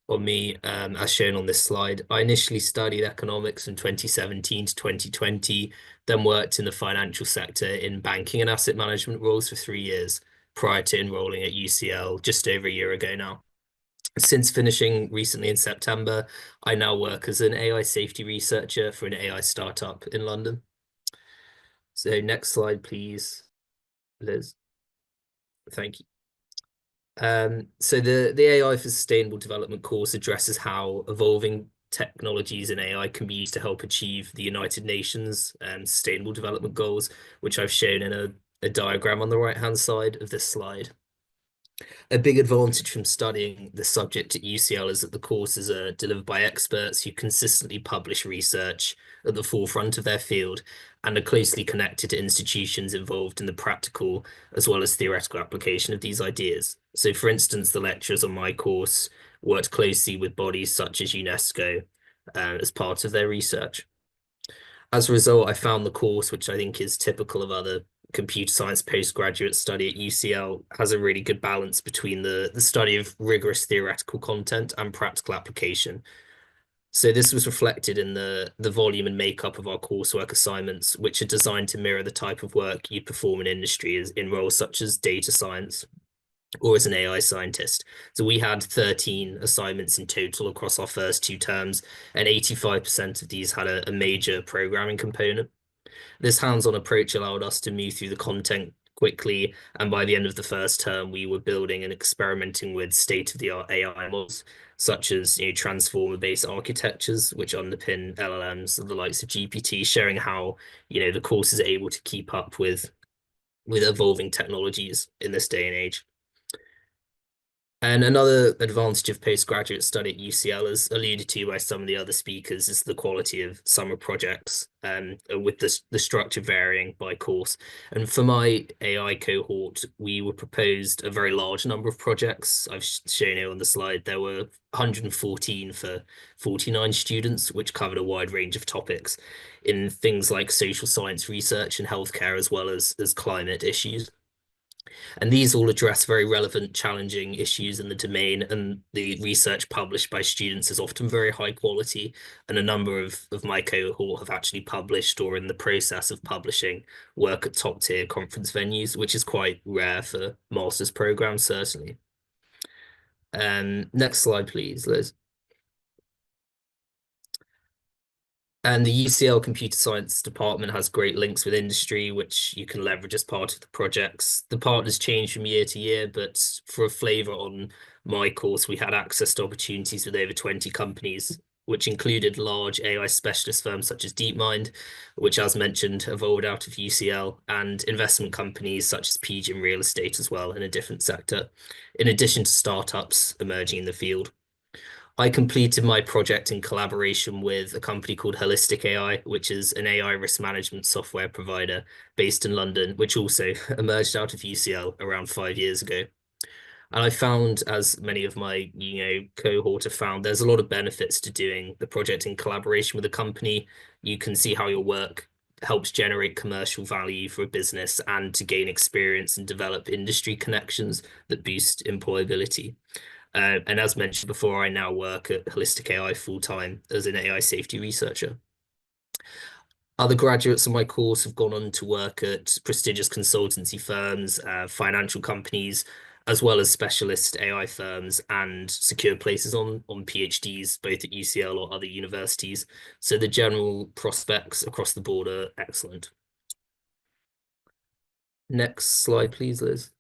[SPEAKER 7] on me, as shown on this slide, I initially studied economics from 2017 to 2020, then worked in the financial sector in banking and asset management roles for 3 years prior to enrolling at UCL just over a year ago now. Since finishing recently in September, I now work as an AI safety researcher for an AI startup in London. So next slide, please, Liz. Thank you. So the AI for Sustainable Development course addresses how evolving technologies in AI can be used to help achieve the United Nations Sustainable Development Goals, which I've shown in a diagram on the right-hand side of this slide. A big advantage from studying the subject at UCL is that the courses are delivered by experts who consistently publish research at the forefront of their field and are closely connected to institutions involved in the practical as well as theoretical application of these ideas. So for instance, the lecturers on my course worked closely with bodies such as UNESCO, as part of their research. As a result, I found the course, which I think is typical of other computer science postgraduate study at UCL, has a really good balance between the study of rigorous theoretical content and practical application. So this was reflected in the volume and makeup of our coursework assignments, which are designed to mirror the type of work you perform in industry in roles such as data science or as an AI scientist. So we had 13 assignments in total across our first 2 terms, and 85% of these had a major programming component. This hands-on approach allowed us to move through the content quickly, and by the end of the first term, we were building and experimenting with state-of-the-art AI models, such as transformer-based architectures, which underpin LLMs and the likes of GPT, showing how the course is able to keep up with evolving technologies in this day and age. And another advantage of postgraduate study at UCL, as alluded to by some of the other speakers, is the quality of summer projects, with the structure varying by course. And for my AI cohort, we were proposed a very large number of projects. I've shown you on the slide, there were 114 for 49 students, which covered a wide range of topics in things like social science research and healthcare, as well as climate issues. And these all address very relevant, challenging issues in the domain, and the research published by students is often very high quality, and a number of my cohort have actually published or in the process of publishing work at top tier conference venues, which is quite rare for master's programs, certainly. Next slide, please, Liz. And the UCL Computer Science Department has great links with industry, which you can leverage as part of the projects. The partners change from year to year, but for a flavour on my course, we had access to opportunities with over 20 companies, which included large AI specialist firms such as DeepMind, which, as mentioned, evolved out of UCL, and investment companies such as PGIM Real Estate as well, in a different sector, in addition to startups emerging in the field. I completed my project in collaboration with a company called Holistic AI, which is an AI risk management software provider based in London, which also emerged out of UCL around 5 years ago. And I found, as many of my cohort have found, there's a lot of benefits to doing the project in collaboration with a company. You can see how your work helps generate commercial value for a business, and to gain experience and develop industry connections that boost employability. And as mentioned before, I now work at Holistic AI full-time as an AI safety researcher. Other graduates of my course have gone on to work at prestigious consultancy firms, financial companies, as well as specialist AI firms, and secure places on PhDs, both at UCL or other universities. So the general prospects across the board are excellent. Next slide, please, Liz.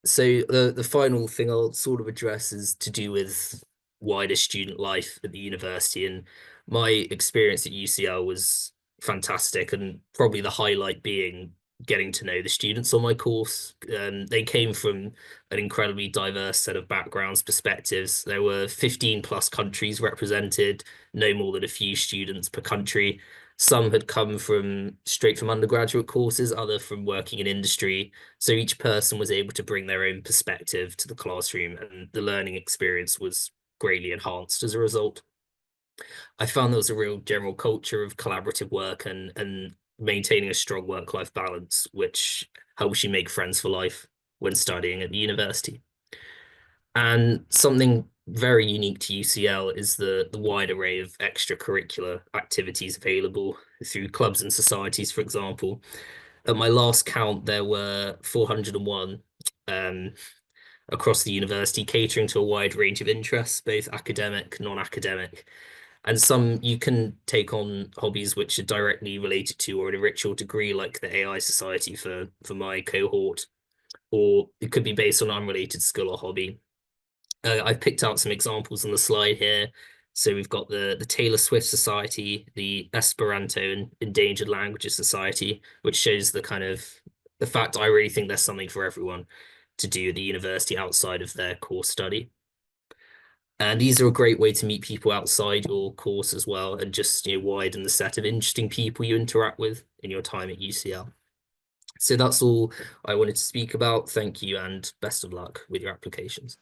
[SPEAKER 7] So the final thing I'll sort of address is to do with wider student life at the university. And my experience at UCL was fantastic, and probably the highlight being getting to know the students on my course. They came from an incredibly diverse set of backgrounds, perspectives. There were 15 plus countries represented, no more than a few students per country. Some had come straight from undergraduate courses, other from working in industry. So each person was able to bring their own perspective to the classroom, and the learning experience was greatly enhanced as a result. I found there was a real general culture of collaborative work and maintaining a strong work-life balance, which helps you make friends for life when studying at the university. And something very unique to UCL is the wide array of extracurricular activities available through clubs and societies, for example. At my last count, there were 401 across the university, catering to a wide range of interests, both academic, non-academic. And some you can take on hobbies which are directly related to or enrich your degree, like the AI Society for my cohort, or it could be based on unrelated skill or hobby. I've picked out some examples on the slide here. So we've got the Taylor Swift Society, the Esperanto and Endangered Languages Society, which shows the fact I really think there's something for everyone to do at the university outside of their course study. And these are a great way to meet people outside your course as well, and just widen the set of interesting people you interact with in your time at UCL. So that's all I wanted to speak about. Thank you, and best of luck with your applications.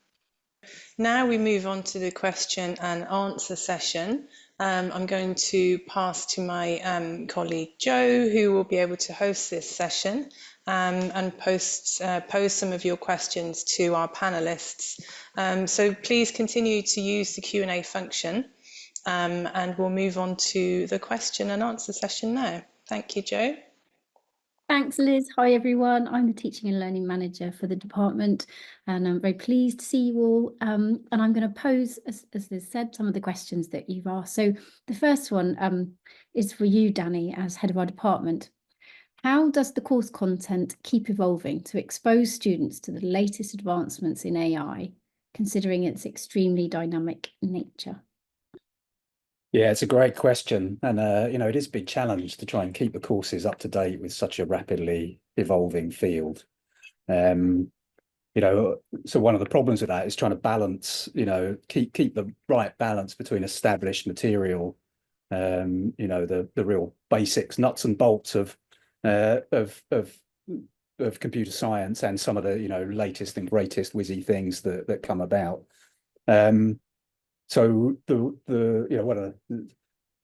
[SPEAKER 2] Now we move on to the question and answer session. I'm going to pass to my colleague Joe, who will be able to host this session and pose some of your questions to our panelists. So please continue to use the Q&A function and we'll move on to the question and answer session now. Thank you, Joe.
[SPEAKER 8] Thanks, Liz. Hi, everyone. I'm the Teaching and Learning Manager for the department, and I'm very pleased to see you all. And I'm going to pose, as Liz said, some of the questions that you've asked. So the first one is for you, Danny, as head of our department. How does the course content keep evolving to expose students to the latest advancements in AI, considering its extremely dynamic nature?
[SPEAKER 1] Yeah, it's a great question. And, it is a big challenge to try and keep the courses up to date with such a rapidly evolving field. So one of the problems with that is trying to balance, keep the right balance between established material, the real basics, nuts and bolts of computer science and some of the, latest and greatest whizzy things that come about. So a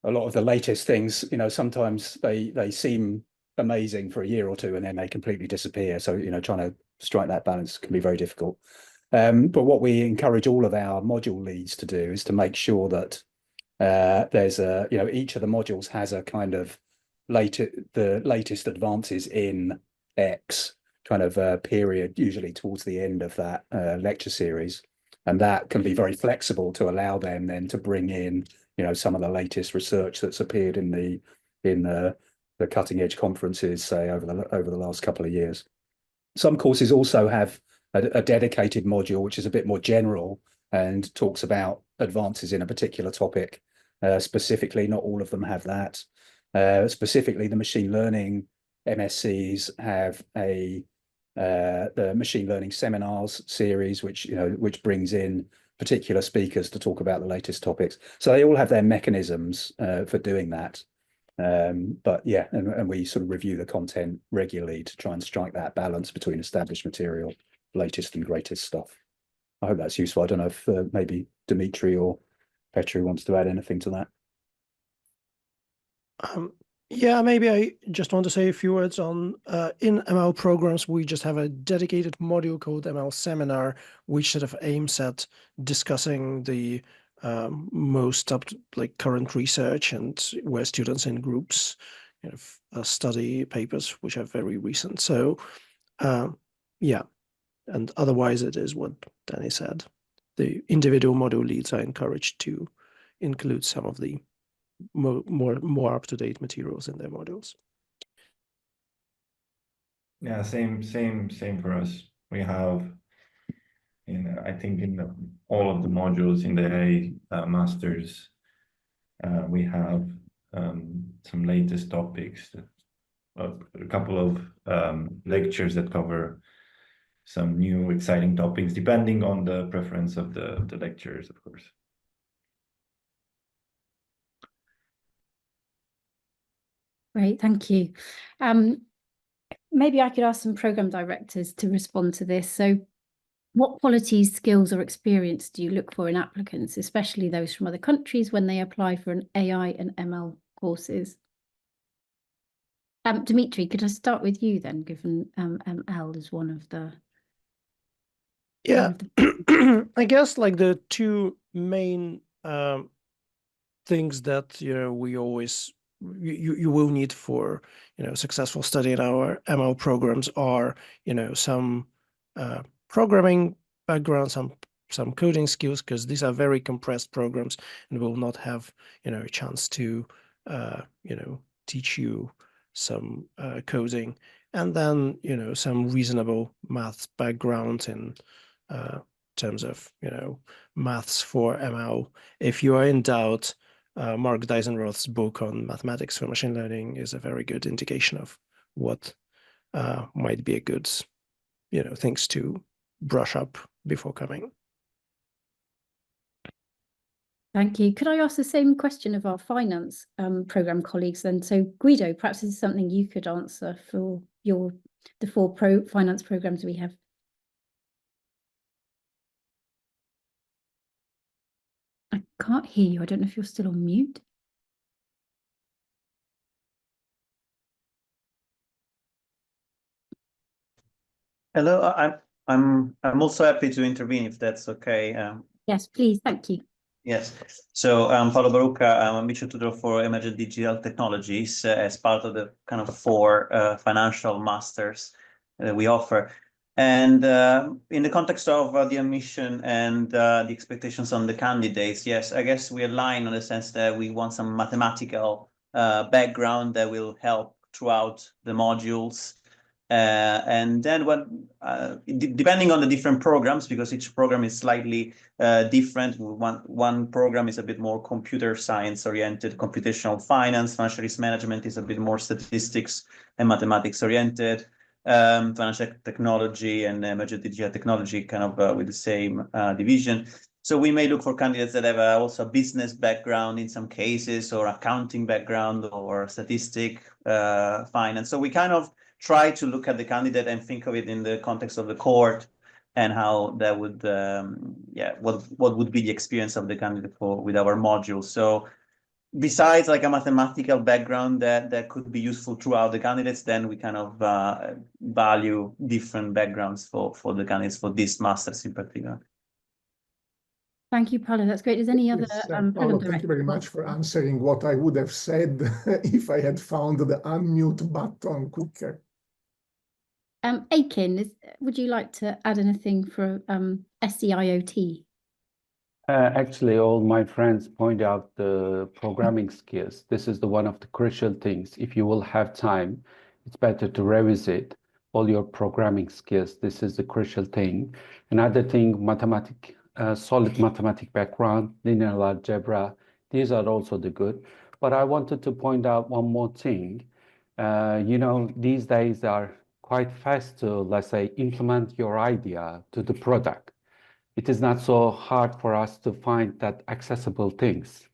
[SPEAKER 1] lot of the latest things, sometimes they seem amazing for a year or two and then they completely disappear. So, trying to strike that balance can be very difficult. But what we encourage all of our module leads to do is to make sure that there's each of the modules has a kind of the latest advances in X kind of period, usually towards the end of that lecture series. And that can be very flexible to allow them then to bring in, some of the latest research that's appeared in the cutting edge conferences, say over the last couple of years. Some courses also have a dedicated module which is a bit more general and talks about advances in a particular topic. Specifically, not all of them have that. Specifically, the machine learning MSCs have the machine learning seminars series, which brings in particular speakers to talk about the latest topics. So they all have their mechanisms for doing that. But yeah, and we sort of review the content regularly to try and strike that balance between established material, latest and greatest stuff. I hope that's useful. I don't know if maybe Dimitri or Petri wants to add anything to that.
[SPEAKER 9] Yeah, maybe I just want to say a few words on in ML programs. We just have a dedicated module called ML Seminar, which sort of aims at discussing the most up to current research and where students in groups study papers which are very recent. So yeah, and otherwise it is what Danny said. The individual module leads are encouraged to include some of the more up-to-date materials in their modules.
[SPEAKER 10] Yeah, same for us. We have, I think in all of the modules in the A masters, we have some latest topics, a couple of lectures that cover some new exciting topics, depending on the preference of the lecturers, of course.
[SPEAKER 8] Great, thank you. Maybe I could ask some program directors to respond to this. So what qualities, skills or experience do you look for in applicants, especially those from other countries when they apply for an AI and ML courses? Dimitri, could I start with you then, given ML is one of the...
[SPEAKER 9] Yeah, I guess the two main things that we always you will need for successful study in our ML programs are some programming background, some coding skills, because these are very compressed programs and will not have a chance to teach you some coding, and then some reasonable maths background in terms of maths for ML. If you are in doubt, Mark Dysenroth's book on mathematics for machine learning is a very good indication of what might be a good things to brush up before coming.
[SPEAKER 8] Thank you. Could I ask the same question of our finance program colleagues then? So Guido, perhaps this is something you could answer for the four finance programs we have. can't hear you. I don't know if you're still on mute.
[SPEAKER 11] Hello, I'm also happy to intervene if that's okay.
[SPEAKER 8] Yes, please. Thank you.
[SPEAKER 11] Yes. So I'm Paolo Barucca. I'm a mission tutor for emerging digital technologies as part of the kind of 4 financial masters that we offer. And in the context of the admission and the expectations on the candidates, yes, I guess we align in the sense that we want some mathematical background that will help throughout the modules. And then depending on the different programs, because each program is slightly different. One program is a bit more computer science oriented, computational finance. Financial risk management is a bit more statistics and mathematics oriented. Financial technology and emerging digital technology kind of with the same division. So we may look for candidates that have also a business background in some cases, or accounting background, or statistic, finance. So we kind of try to look at the candidate and think of it in the context of the cohort and how that would, what would be the experience of the candidate with our modules. So besides like a mathematical background that could be useful throughout the candidates, then we kind of value different backgrounds for the candidates for this masters in particular.
[SPEAKER 8] Thank you, Paolo. That's great. Is any other
[SPEAKER 12] Paolo, thank you very much for answering what I would have said if I had found the unmute button quicker.
[SPEAKER 8] Aiken, would you like to add anything for SCIOT?
[SPEAKER 13] Actually, all my friends point out the programming skills. This is one of the crucial things. If you will have time, it's better to revisit all your programming skills. This is the crucial thing. Another thing, solid mathematic background, linear algebra, these are also the good. But I wanted to point out one more thing. You know, these days are quite fast to, let's say, implement your idea to the product. It is not so hard for us to find that accessible things,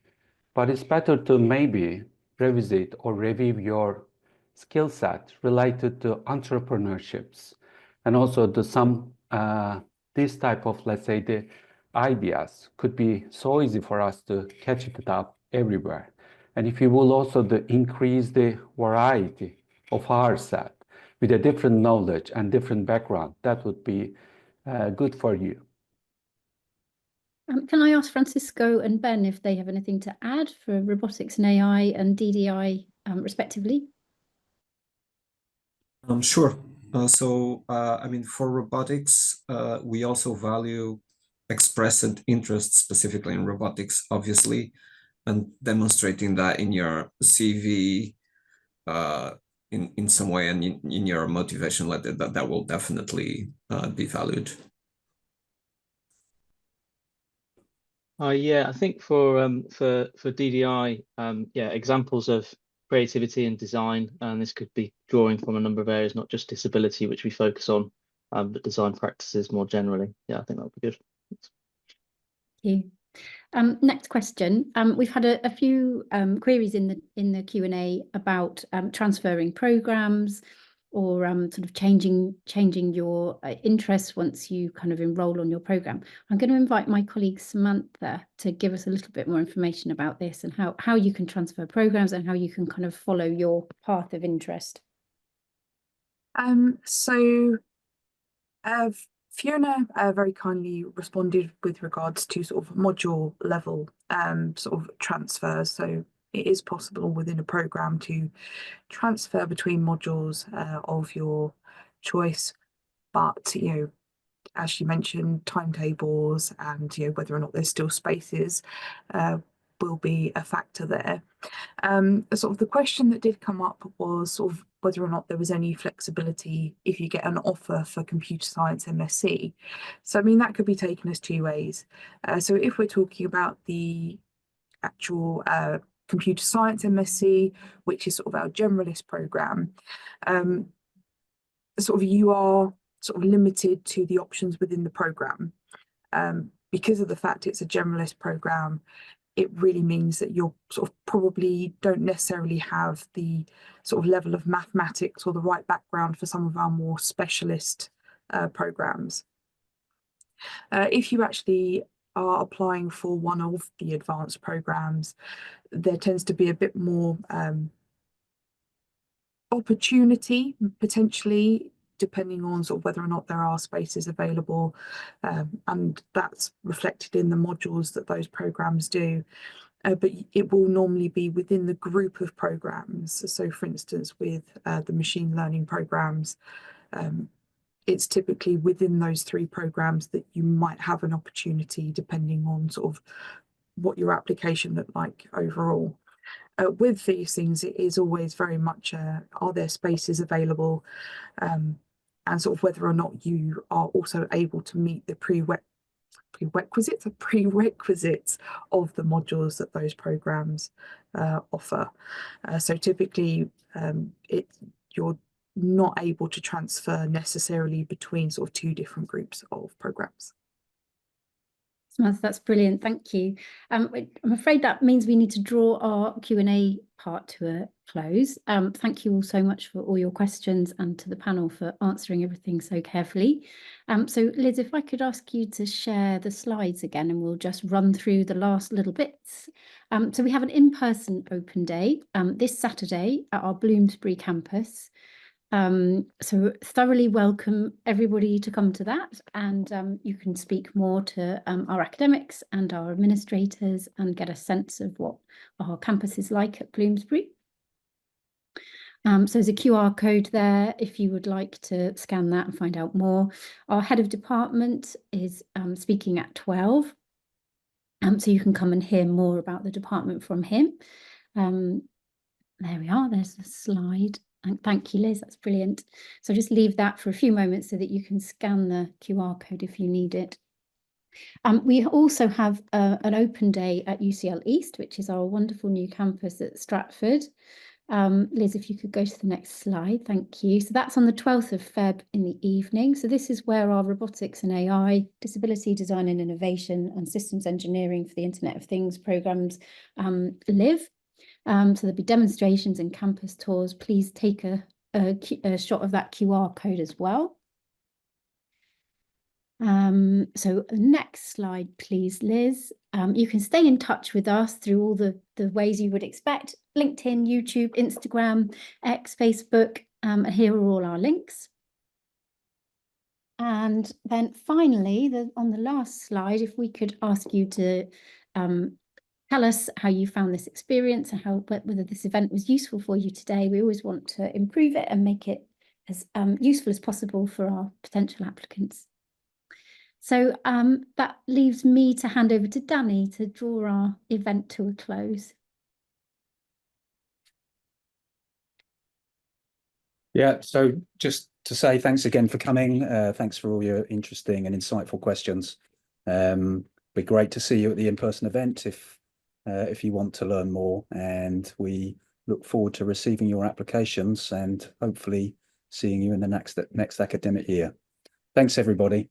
[SPEAKER 13] but it's better to maybe revisit or review your skill set related to entrepreneurships, and also to some this type of, let's say, the ideas could be so easy for us to catch it up everywhere. And if you will also increase the variety of our set with a different knowledge and different background, that would be good for you.
[SPEAKER 8] Can I ask Francisco and Ben if they have anything to add for robotics and AI and DDI respectively?
[SPEAKER 14] Sure. I mean, for robotics, we also value expressed interest specifically in robotics, obviously, and demonstrating that in your CV in some way and in your motivation letter, that will definitely be valued.
[SPEAKER 15] Yeah, I think for DDI, yeah, examples of creativity and design, and this could be drawing from a number of areas, not just disability, which we focus on, but design practices more generally. Yeah, I think that would be good. Thanks.
[SPEAKER 8] Thank you. Next question. We've had a few queries in the Q&A about transferring programs or sort of changing your interests once you kind of enroll on your program. I'm going to invite my colleague Samantha to give us a little bit more information about this and how you can transfer programs and how you can kind of follow your path of interest.
[SPEAKER 3] Fiona very kindly responded with regards to sort of module level sort of transfers. So it is possible within a program to transfer between modules of your choice, but you know, as you mentioned, timetables and you know whether or not there's still spaces will be a factor there. Sort of the question that did come up was sort of whether or not there was any flexibility if you get an offer for computer science MSc. So I mean that could be taken as two ways. So if we're talking about the actual computer science MSc, which is sort of our generalist program, sort of you are sort of limited to the options within the program. Because of the fact it's a generalist program, it really means that you're sort of probably don't necessarily have the sort of level of mathematics or the right background for some of our more specialist programs. If you actually are applying for one of the advanced programs, there tends to be a bit more opportunity, potentially, depending on sort of whether or not there are spaces available, and that's reflected in the modules that those programs do. But it will normally be within the group of programs. So for instance, with the machine learning programs, it's typically within those 3 programs that you might have an opportunity, depending on sort of what your application looked like overall. With these things, it is always very much, are there spaces available, and sort of whether or not you are also able to meet the prerequisites of the modules that those programs offer. So typically, you're not able to transfer necessarily between sort of 2 different groups of programs.
[SPEAKER 8] That's brilliant, thank you. I'm afraid that means we need to draw our Q&A part to a close. Thank you all so much for all your questions, and to the panel for answering everything so carefully. So Liz, if I could ask you to share the slides again, and we'll just run through the last little bits. So we have an in-person open day this Saturday at our Bloomsbury campus. So thoroughly welcome everybody to come to that, and you can speak more to our academics and our administrators and get a sense of what our campus is like at Bloomsbury. So there's a QR code there if you would like to scan that and find out more. Our head of department is speaking at 12, so you can come and hear more about the department from him. There we are, there's the slide. Thank you, Liz, that's brilliant. So just leave that for a few moments so that you can scan the QR code if you need it. We also have an open day at UCL East, which is our wonderful new campus at Stratford. Liz, if you could go to the next slide, thank you. So that's on the 12th of Feb in the evening. So this is where our robotics and AI, disability design and innovation, and systems engineering for the Internet of Things programs live. So there'll be demonstrations and campus tours. Please take a shot of that QR code as well. So the next slide, please, Liz. You can stay in touch with us through all the ways you would expect: LinkedIn, YouTube, Instagram, X, Facebook, and here are all our links. And then finally, on the last slide, if we could ask you to tell us how you found this experience and whether this event was useful for you today. We always want to improve it and make it as useful as possible for our potential applicants. So that leaves me to hand over to Danny to draw our event to a close.
[SPEAKER 1] Yeah, so just to say thanks again for coming. Thanks for all your interesting and insightful questions. Be great to see you at the in-person event if you want to learn more, and we look forward to receiving your applications and hopefully seeing you in the next academic year. Thanks, everybody.